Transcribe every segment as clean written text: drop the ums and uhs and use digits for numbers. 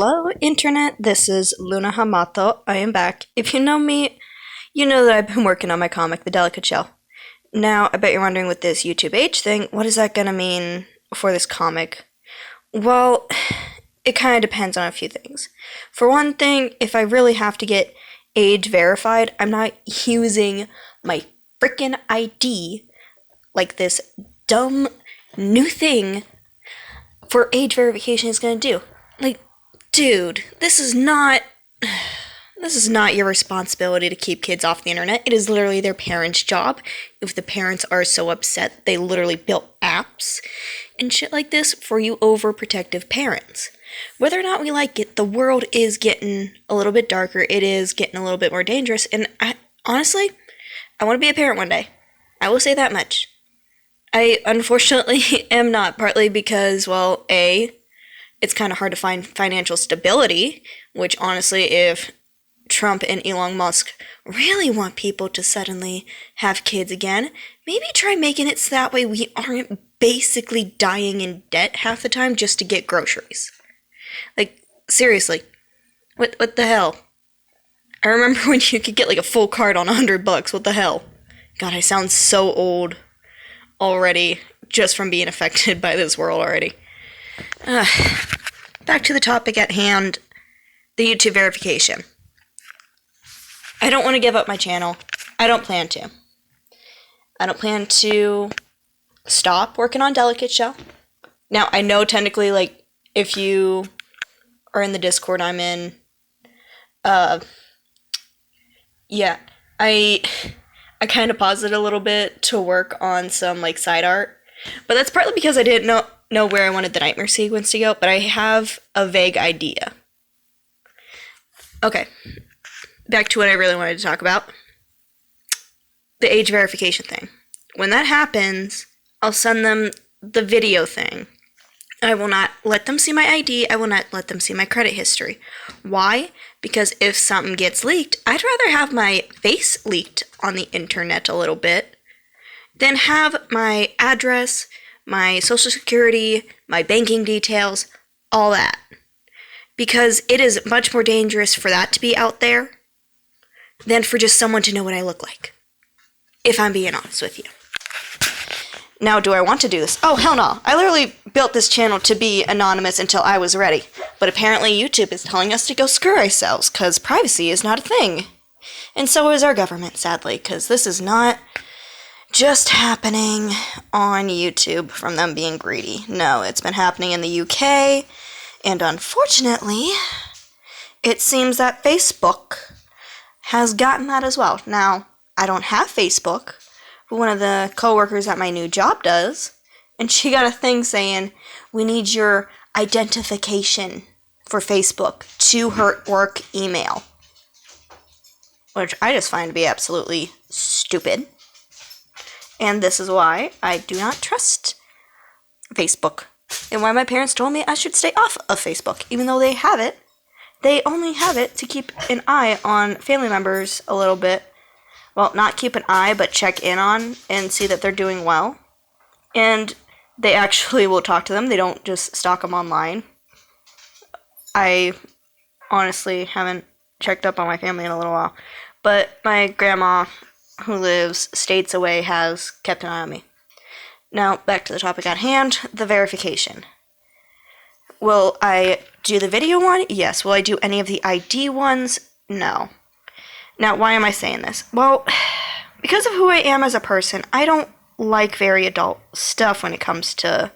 Hello, Internet. This is Luna Hamato. I am back. If you know me, you know that I've been working on my comic, The Delicate Shell. Now, I bet you're wondering with this YouTube age thing, what is that gonna mean for this comic? Well, it kind of depends on a few things. For one thing, if I really have to get age verified, I'm not using my freaking ID like this dumb new thing for age verification is gonna do. Like, dude, this is not your responsibility to keep kids off the internet. It is literally their parents' job. If the parents are so upset, they literally built apps and shit like this for you overprotective parents. Whether or not we like it, the world is getting a little bit darker. It is getting a little bit more dangerous. And honestly, I want to be a parent one day. I will say that much. I unfortunately am not, partly because, well, it's kind of hard to find financial stability, which honestly, if Trump and Elon Musk really want people to suddenly have kids again, maybe try making it so that way we aren't basically dying in debt half the time just to get groceries. Like, seriously, what the hell? I remember when you could get like a full cart on $100. What the hell? God, I sound so old already just from being affected by this world already. Back to the topic at hand, the YouTube verification. I don't want to give up my channel. I don't plan to. I don't plan to stop working on Delicate Shell. Now, I know technically, like, if you are in the Discord I'm in, yeah, I kind of paused it a little bit to work on some, like, side art. But that's partly because I didn't know where I wanted the nightmare sequence to go, but I have a vague idea. Okay, back to what I really wanted to talk about. The age verification thing. When that happens, I'll send them the video thing. I will not let them see my ID. I will not let them see my credit history. Why? Because if something gets leaked, I'd rather have my face leaked on the internet a little bit than have my address, my social security, my banking details, all that. Because it is much more dangerous for that to be out there than for just someone to know what I look like. If I'm being honest with you. Now, do I want to do this? Oh, hell no. I literally built this channel to be anonymous until I was ready. But apparently YouTube is telling us to go screw ourselves, because privacy is not a thing. And so is our government, sadly, because this is not just happening on YouTube from them being greedy. No, it's been happening in the UK, and unfortunately, it seems that Facebook has gotten that as well. Now, I don't have Facebook, but one of the coworkers at my new job does, and she got a thing saying, we need your identification for Facebook to her work email. Which I just find to be absolutely stupid. And this is why I do not trust Facebook. And why my parents told me I should stay off of Facebook. Even though they have it, they only have it to keep an eye on family members a little bit. Well, not keep an eye, but check in on and see that they're doing well. And they actually will talk to them. They don't just stalk them online. I honestly haven't checked up on my family in a little while. But my grandma, who lives states away, has kept an eye on me. Now, back to the topic at hand, the verification. Will I do the video one? Yes. Will I do any of the ID ones? No. Now, why am I saying this? Well, because of who I am as a person, I don't like very adult stuff when it comes to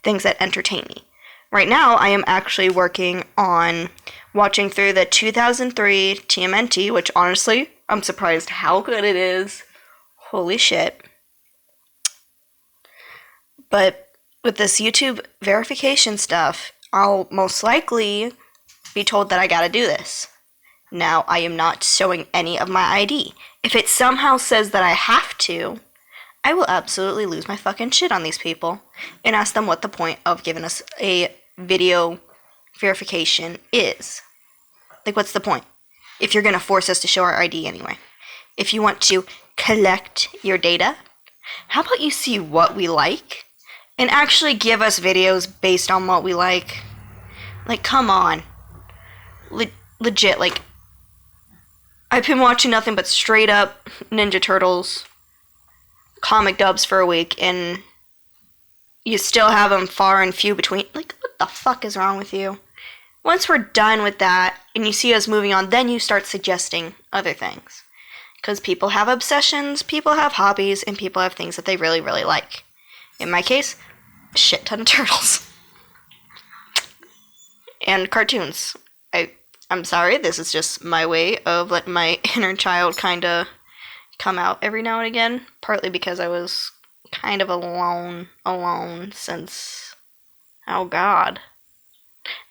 things that entertain me. Right now, I am actually working on watching through the 2003 TMNT, which honestly, I'm surprised how good it is. Holy shit. But with this YouTube verification stuff, I'll most likely be told that I gotta do this. Now, I am not showing any of my ID. If it somehow says that I have to, I will absolutely lose my fucking shit on these people and ask them what the point of giving us a video verification is. Like, what's the point? If you're gonna force us to show our ID anyway. If you want to collect your data, how about you see what we like and actually give us videos based on what we like? Like, come on. legit, like, I've been watching nothing but straight up Ninja Turtles comic dubs for a week, and you still have them far and few between. Like, what the fuck is wrong with you? Once we're done with that, and you see us moving on, then you start suggesting other things. Because people have obsessions, people have hobbies, and people have things that they really, really like. In my case, a shit ton of turtles. And cartoons. I'm sorry, this is just my way of letting my inner child kind of come out every now and again. Partly because I was kind of alone since, oh god.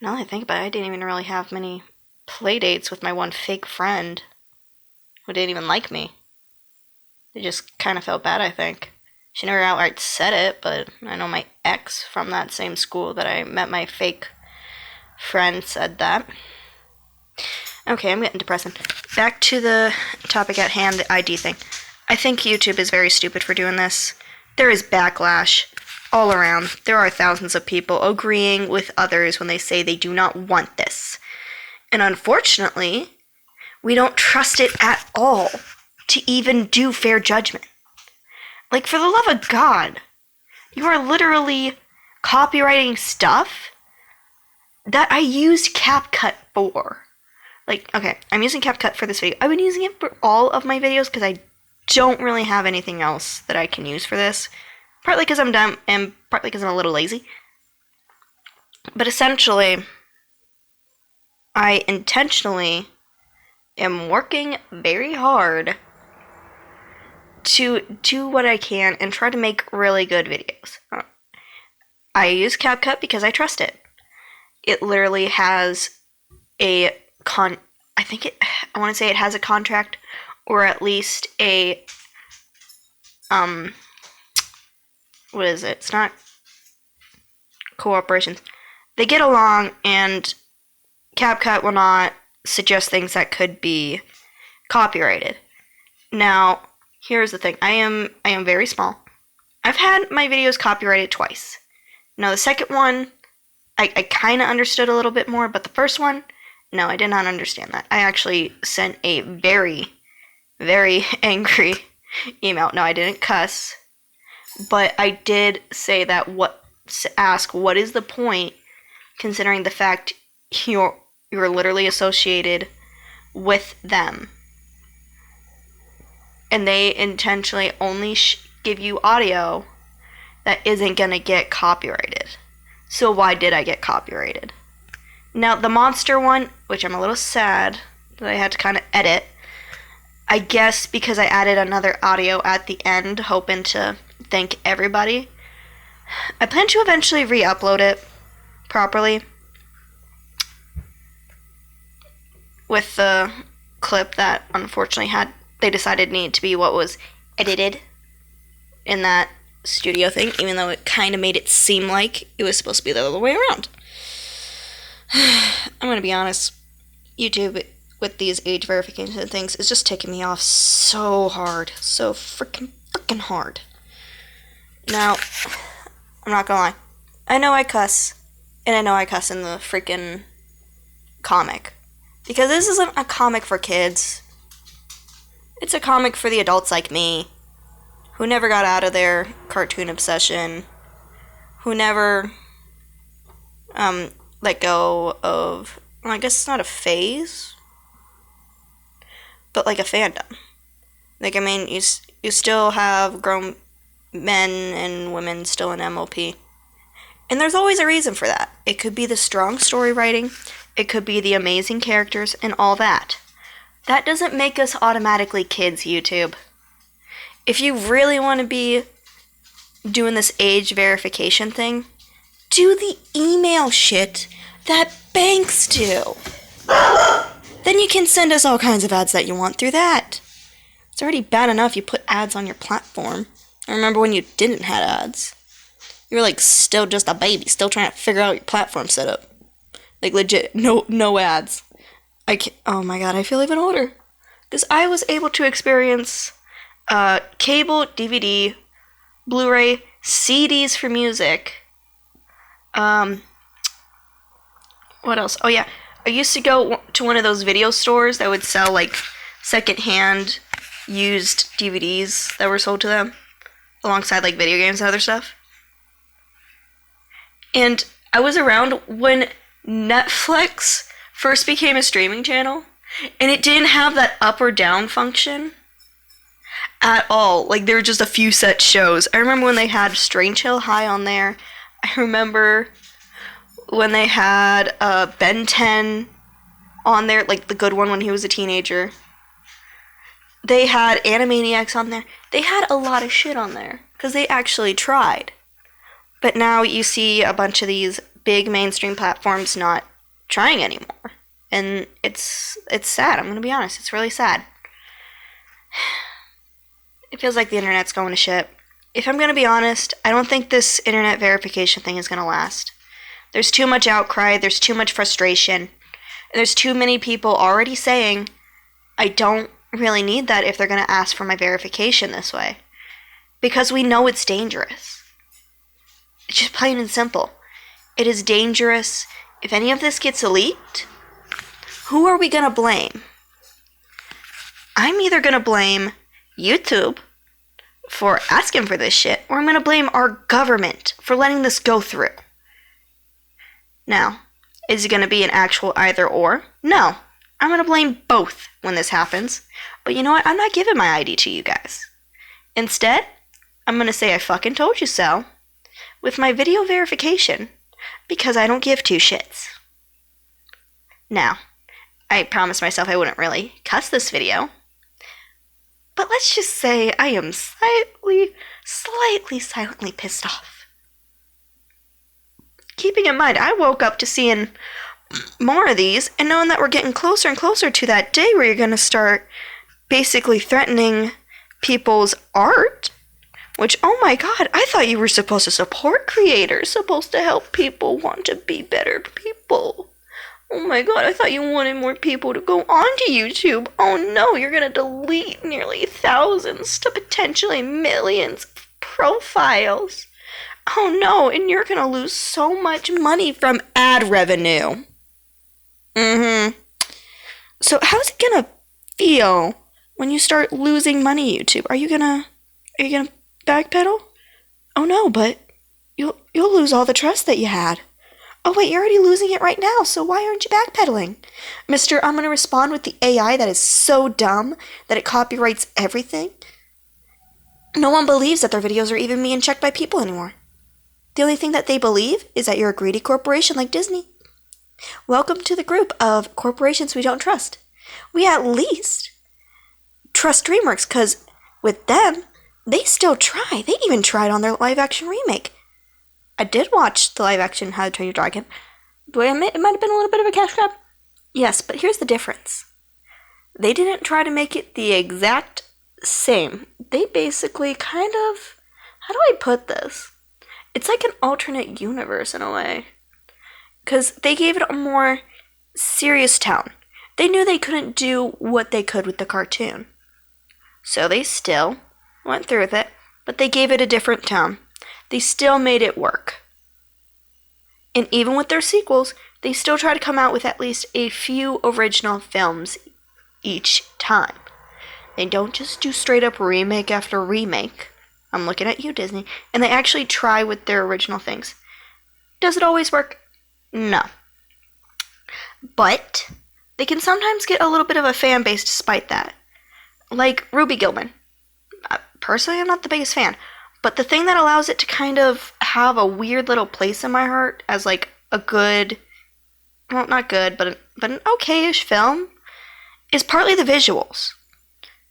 Now that I think about it, I didn't even really have many play dates with my one fake friend who didn't even like me. It just kind of felt bad, I think. She never outright said it, but I know my ex from that same school that I met my fake friend said that. Okay, I'm getting depressing. Back to the topic at hand, the ID thing. I think YouTube is very stupid for doing this. There is backlash all around. There are thousands of people agreeing with others when they say they do not want this. And unfortunately, we don't trust it at all to even do fair judgment. Like, for the love of God, you are literally copywriting stuff that I used CapCut for. Like, okay, I'm using CapCut for this video. I've been using it for all of my videos because I don't really have anything else that I can use for this. Partly because I'm dumb and partly because I'm a little lazy. But essentially, I intentionally am working very hard to do what I can and try to make really good videos. I use CapCut because I trust it. It literally has a I want to say it has a contract, or at least a, what is it? It's not cooperations. They get along, and CapCut will not suggest things that could be copyrighted. Now, here's the thing. I am very small. I've had my videos copyrighted twice. Now, the second one, I kind of understood a little bit more, but the first one, no, I did not understand that. I actually sent a very, very angry email. No, I didn't cuss, but I did say that ask what is the point, considering the fact you're literally associated with them, and they intentionally only give you audio that isn't gonna get copyrighted. So why did I get copyrighted? Now, the monster one, which I'm a little sad that I had to kind of edit, I guess because I added another audio at the end, hoping to thank everybody. I plan to eventually re-upload it properly with the clip that unfortunately they decided needed to be what was edited in that studio thing, even though it kind of made it seem like it was supposed to be the other way around. I'm gonna be honest, YouTube with these age verification things is just ticking me off so hard. So freaking hard. Now, I'm not gonna lie. I know I cuss, and I know I cuss in the freaking comic. Because this isn't a comic for kids. It's a comic for the adults like me, who never got out of their cartoon obsession, who never, let go of, well, I guess it's not a phase, but like a fandom. Like, I mean, you still have grown men and women still in MOP. And there's always a reason for that. It could be the strong story writing, it could be the amazing characters, and all that. That doesn't make us automatically kids, YouTube. If you really want to be doing this age verification thing, do the email shit that banks do. Then you can send us all kinds of ads that you want through that. It's already bad enough you put ads on your platform. I remember when you didn't have ads. You were like still just a baby, still trying to figure out your platform setup. Like legit, no ads. Oh my god, I feel even older. Because I was able to experience cable, DVD, Blu-ray, CDs for music. What else? Oh yeah, I used to go to one of those video stores that would sell like secondhand used DVDs that were sold to them alongside like video games and other stuff. And I was around when Netflix first became a streaming channel, and it didn't have that up or down function at all. Like, there were just a few set shows. I remember when they had Strange Hill High on there. I remember when they had Ben 10 on there, like the good one when he was a teenager. They had Animaniacs on there. They had a lot of shit on there because they actually tried. But now you see a bunch of these big mainstream platforms not trying anymore. And it's sad. I'm going to be honest. It's really sad. It feels like the internet's going to shit. If I'm going to be honest, I don't think this internet verification thing is going to last. There's too much outcry. There's too much frustration. And there's too many people already saying, I don't really need that if they're going to ask for my verification this way. Because we know it's dangerous. It's just plain and simple. It is dangerous. If any of this gets leaked, who are we going to blame? I'm either going to blame YouTube for asking for this shit, or I'm going to blame our government for letting this go through. Now, is it going to be an actual either or? No. I'm going to blame both when this happens. But you know what? I'm not giving my ID to you guys. Instead, I'm going to say I fucking told you so with my video verification because I don't give two shits. Now, I promised myself I wouldn't really cuss this video. But let's just say I am slightly silently pissed off. Keeping in mind, I woke up to seeing more of these and knowing that we're getting closer and closer to that day where you're going to start basically threatening people's art. Which, oh my god, I thought you were supposed to support creators, supposed to help people want to be better people. Oh my god, I thought you wanted more people to go onto YouTube. Oh no, you're gonna delete nearly thousands to potentially millions of profiles. Oh no, and you're gonna lose so much money from ad revenue. So how's it gonna feel when you start losing money, YouTube? Are you gonna backpedal? Oh no, but you'll lose all the trust that you had. Oh wait, you're already losing it right now, so why aren't you backpedaling? Mister, I'm gonna respond with the AI that is so dumb that it copyrights everything. No one believes that their videos are even being checked by people anymore. The only thing that they believe is that you're a greedy corporation like Disney. Welcome to the group of corporations we don't trust. We at least trust DreamWorks, because with them, they still try. They even tried on their live-action remake. I did watch the live-action How to Train Your Dragon. Do I admit it might have been a little bit of a cash grab? Yes, but here's the difference. They didn't try to make it the exact same. They basically kind of... How do I put this? It's like an alternate universe in a way. Because they gave it a more serious tone. They knew they couldn't do what they could with the cartoon. So they still went through with it, but they gave it a different tone. They still made it work. And even with their sequels, they still try to come out with at least a few original films each time. They don't just do straight up remake after remake. I'm looking at you, Disney. And they actually try with their original things. Does it always work? No. But they can sometimes get a little bit of a fan base despite that. Like Ruby Gilman. Personally, I'm not the biggest fan. But the thing that allows it to kind of have a weird little place in my heart as like a good, well, not good, but an okay-ish film is partly the visuals.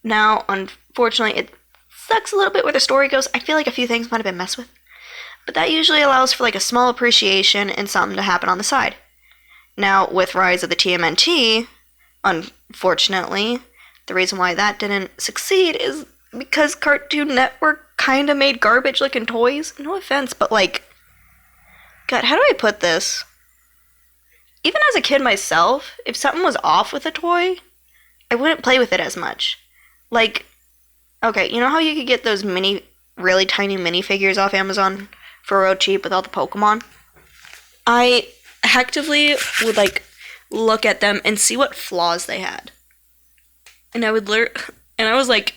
Now, unfortunately, it sucks a little bit where the story goes. I feel like a few things might have been messed with. But that usually allows for like a small appreciation and something to happen on the side. Now, with Rise of the TMNT, unfortunately, the reason why that didn't succeed is because Cartoon Network kind of made garbage-looking toys. No offense, but like... God, how do I put this? Even as a kid myself, if something was off with a toy, I wouldn't play with it as much. Like, okay, you know how you could get those really tiny minifigures off Amazon for real cheap with all the Pokemon? I actively would like look at them and see what flaws they had. And I would learn, and I was like,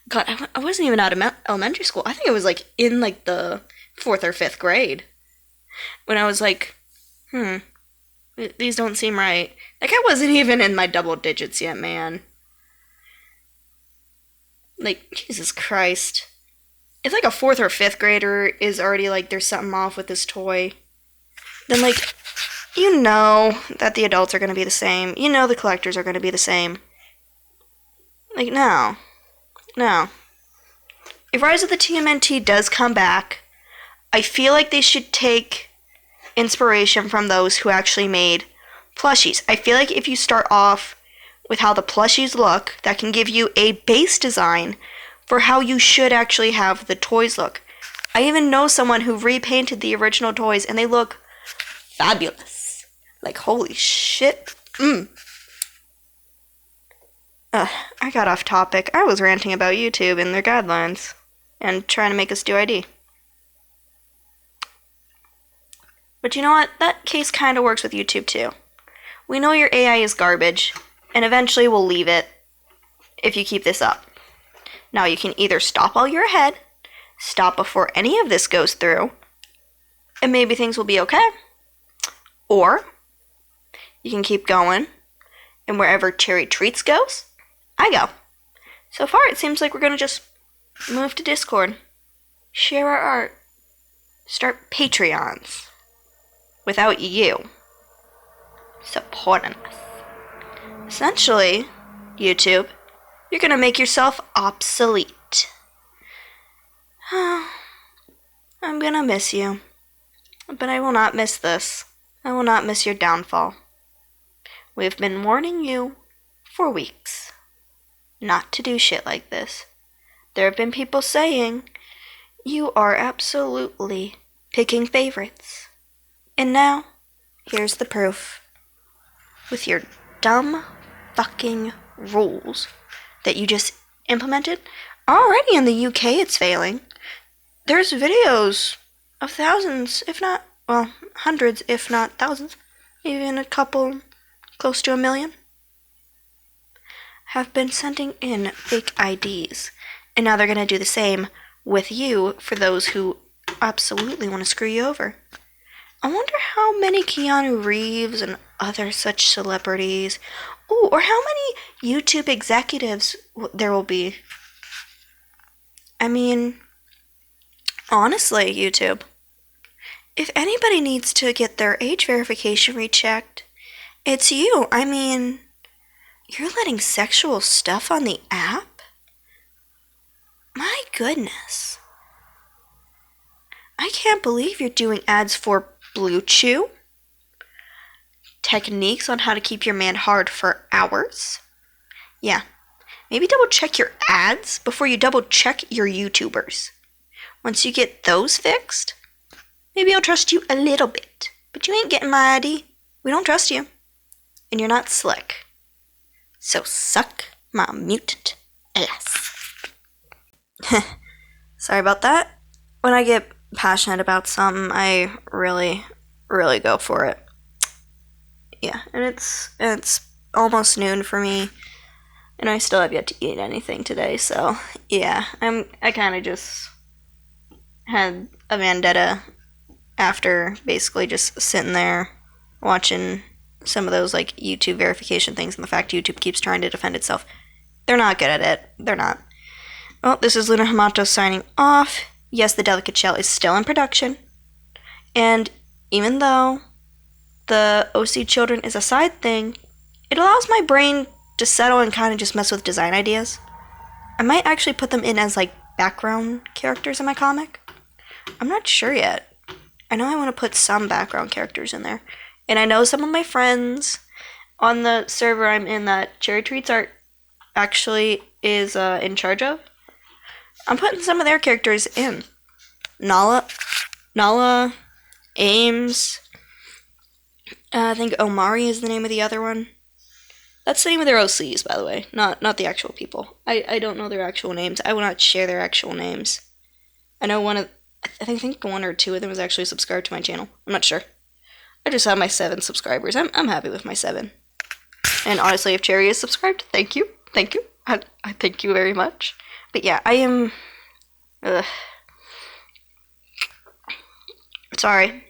God, I wasn't even out of elementary school. I think it was like in like the 4th or 5th grade when I was like, these don't seem right. Like, I wasn't even in my double digits yet, man. Like, Jesus Christ. If like a 4th or 5th grader is already like, there's something off with this toy, then like, you know that the adults are going to be the same. You know the collectors are going to be the same. Like, no. If Rise of the TMNT does come back, I feel like they should take inspiration from those who actually made plushies. I feel like if you start off with how the plushies look, that can give you a base design for how you should actually have the toys look. I even know someone who repainted the original toys and they look fabulous. Like, holy shit. I got off topic. I was ranting about YouTube and their guidelines and trying to make us do ID. But you know what? That case kind of works with YouTube too. We know your AI is garbage, and eventually we'll leave it if you keep this up. Now you can either stop while you're ahead, stop before any of this goes through, and maybe things will be okay. Or you can keep going, and wherever Cherry Treats goes, I go. So far it seems like we're going to just move to Discord, share our art, start Patreons without you supporting us. Essentially, YouTube, you're going to make yourself obsolete. I'm going to miss you, but I will not miss this. I will not miss your downfall. We've been warning you for weeks not to do shit like this. There have been people saying you are absolutely picking favorites. And now, here's the proof. With your dumb fucking rules that you just implemented, already in the UK it's failing. There's videos of thousands, if not, well, hundreds, if not thousands, even a couple, close to 1 million, have been sending in fake IDs. And now they're going to do the same with you for those who absolutely want to screw you over. I wonder how many Keanu Reeves and other such celebrities, or how many YouTube executives there will be. I mean, honestly, YouTube, if anybody needs to get their age verification rechecked, it's you. I mean, you're letting sexual stuff on the app? My goodness. I can't believe you're doing ads for Blue Chew, techniques on how to keep your man hard for hours. Yeah, maybe double check your ads before you double check your YouTubers. Once you get those fixed, maybe I'll trust you a little bit. But you ain't getting my ID. We don't trust you. And you're not slick. So suck my mutant ass. Sorry about that. When I get passionate about something, I really go for it. Yeah, and it's almost noon for me, and I still have yet to eat anything today, so yeah, I kind of just had a vendetta after basically just sitting there watching some of those like YouTube verification things, and the fact YouTube keeps trying to defend itself. They're not good at it. They're not. Well, this is Luna Hamato signing off. Yes, the Delicate Shell is still in production, and even though the OC Children is a side thing, it allows my brain to settle and kind of just mess with design ideas. I might actually put them in as like background characters in my comic. I'm not sure yet. I know I want to put some background characters in there, and I know some of my friends on the server I'm in that Cherry Treats Art actually is in charge of. I'm putting some of their characters in. Nala, Ames, I think Omari is the name of the other one. That's the name of their OCs, by the way, not the actual people. I don't know their actual names. I will not share their actual names. I know I think one or two of them was actually subscribed to my channel. I'm not sure. I just have my 7 subscribers. I'm happy with my 7. And honestly, if Cherry is subscribed, thank you. Thank you. I thank you very much. But yeah, I am... Sorry.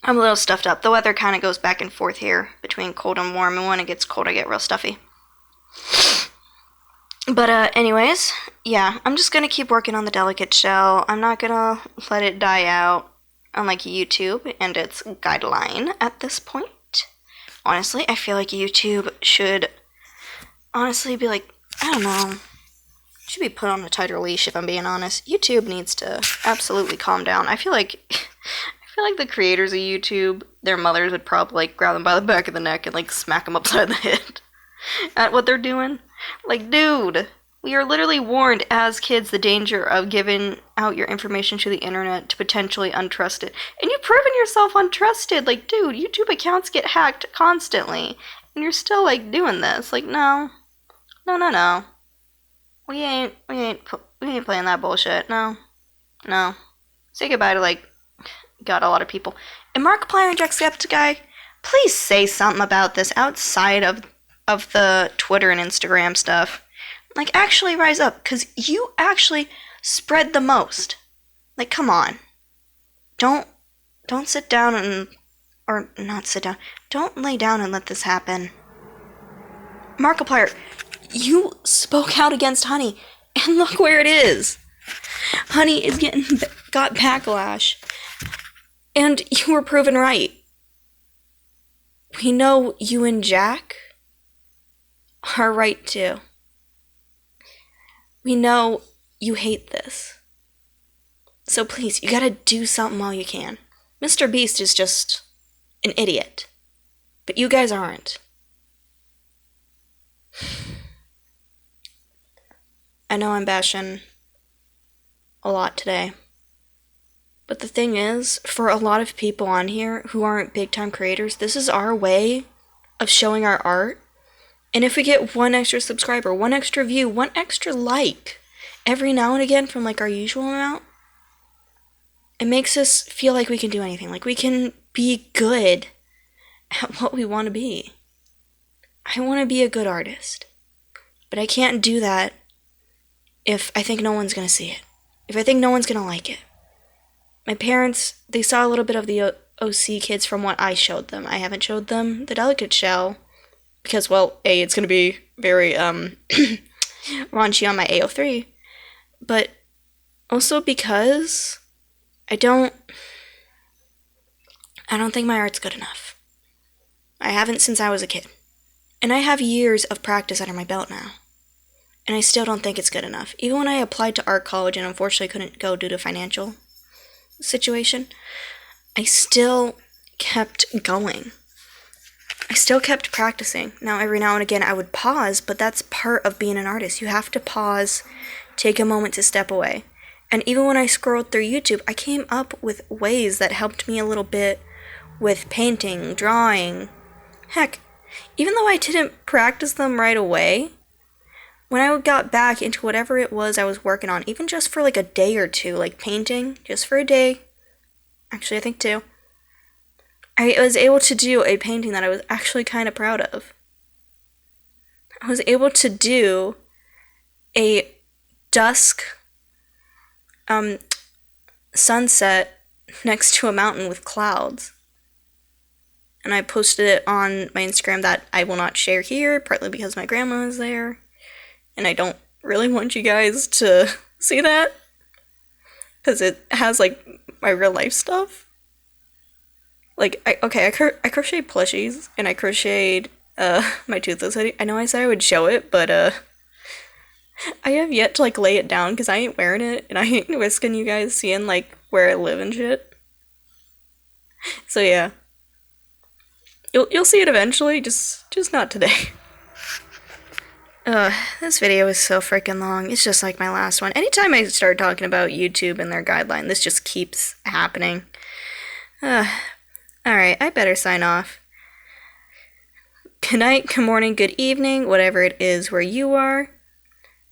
I'm a little stuffed up. The weather kind of goes back and forth here between cold and warm, and when it gets cold, I get real stuffy. But anyways, yeah, I'm just gonna keep working on the delicate shell. I'm not gonna let it die out, unlike YouTube and its guideline at this point. Honestly, I feel like YouTube should honestly be like, I don't know, should be put on a tighter leash if I'm being honest. YouTube needs to absolutely calm down. I feel like the creators of YouTube, their mothers would probably like grab them by the back of the neck and like smack them upside the head at what they're doing. Like, dude, we are literally warned as kids the danger of giving out your information to the internet to potentially untrust it. And you've proven yourself untrusted. Like, dude, YouTube accounts get hacked constantly. And you're still, like, doing this. Like, no. No. We ain't playing that bullshit. No. Say goodbye to, like, God, a lot of people. And Markiplier and Jacksepticeye, please say something about this outside of the Twitter and Instagram stuff. Like, actually rise up, because you actually spread the most. Like, come on. Don't sit down and... Or, not sit down. Don't lay down and let this happen. Markiplier, you spoke out against Honey, and look where it is. Honey is got backlash. And you were proven right. We know you and Jack are right too. We know you hate this. So please, you gotta do something while you can. Mr. Beast is just an idiot. But you guys aren't. I know I'm bashing a lot today. But the thing is, for a lot of people on here who aren't big-time creators, this is our way of showing our art. And if we get 1 extra subscriber, 1 extra view, 1 extra like every now and again from like our usual amount, it makes us feel like we can do anything. Like we can be good at what we want to be. I want to be a good artist. But I can't do that if I think no one's going to see it. If I think no one's going to like it. My parents, they saw a little bit of the OC kids from what I showed them. I haven't showed them the delicate shell because, well, A, it's going to be very raunchy on my AO3, but also because I don't think my art's good enough. I haven't since I was a kid. And I have years of practice under my belt now. And I still don't think it's good enough. Even when I applied to art college and unfortunately couldn't go due to financial situation, I still kept going. I still kept practicing. Now, every now and again, I would pause, but that's part of being an artist. You have to pause, take a moment to step away. And even when I scrolled through YouTube, I came up with ways that helped me a little bit with painting, drawing. Heck, even though I didn't practice them right away, when I got back into whatever it was I was working on, even just for like a day or two, like painting, just for a day, actually I think 2, I was able to do a painting that I was actually kind of proud of. I was able to do a dusk sunset next to a mountain with clouds. And I posted it on my Instagram that I will not share here, partly because my grandma is there. And I don't really want you guys to see that. Because it has, like, my real life stuff. Like, I crocheted plushies. And I crocheted, my Toothless hoodie. I know I said I would show it, but, I have yet to, like, lay it down. Because I ain't wearing it. And I ain't risking you guys seeing, like, where I live and shit. So, yeah. You'll see it eventually. Just not today. This video is so freaking long. It's just like my last one. Anytime I start talking about YouTube and their guideline, this just keeps happening. Alright, I better sign off. Good night, good morning, good evening, whatever it is where you are.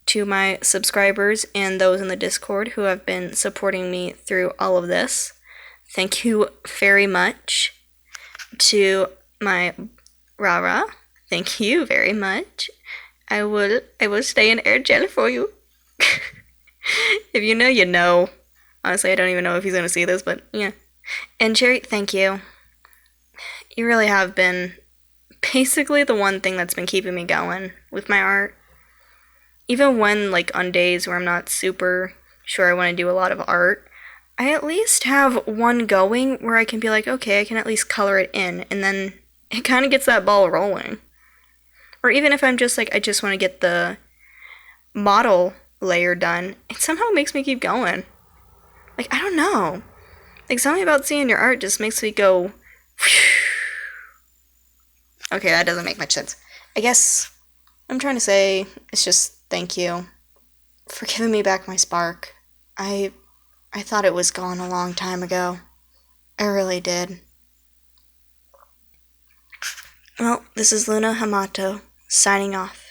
To my subscribers and those in the Discord who have been supporting me through all of this, thank you very much. to my Rara, thank you very much. I will stay in air gel for you. If you know, you know. Honestly, I don't even know if he's gonna see this, but yeah. And Cherry, thank you. You really have been basically the one thing that's been keeping me going with my art. Even when, like, on days where I'm not super sure I want to do a lot of art, I at least have one going where I can be like, okay, I can at least color it in, and then it kind of gets that ball rolling. Or even if I'm just like, I just want to get the model layer done, it somehow makes me keep going. Like, I don't know. Like, something about seeing your art just makes me go, okay, that doesn't make much sense. I guess I'm trying to say it's just thank you for giving me back my spark. I thought it was gone a long time ago. I really did. Well, this is Luna Hamato, signing off.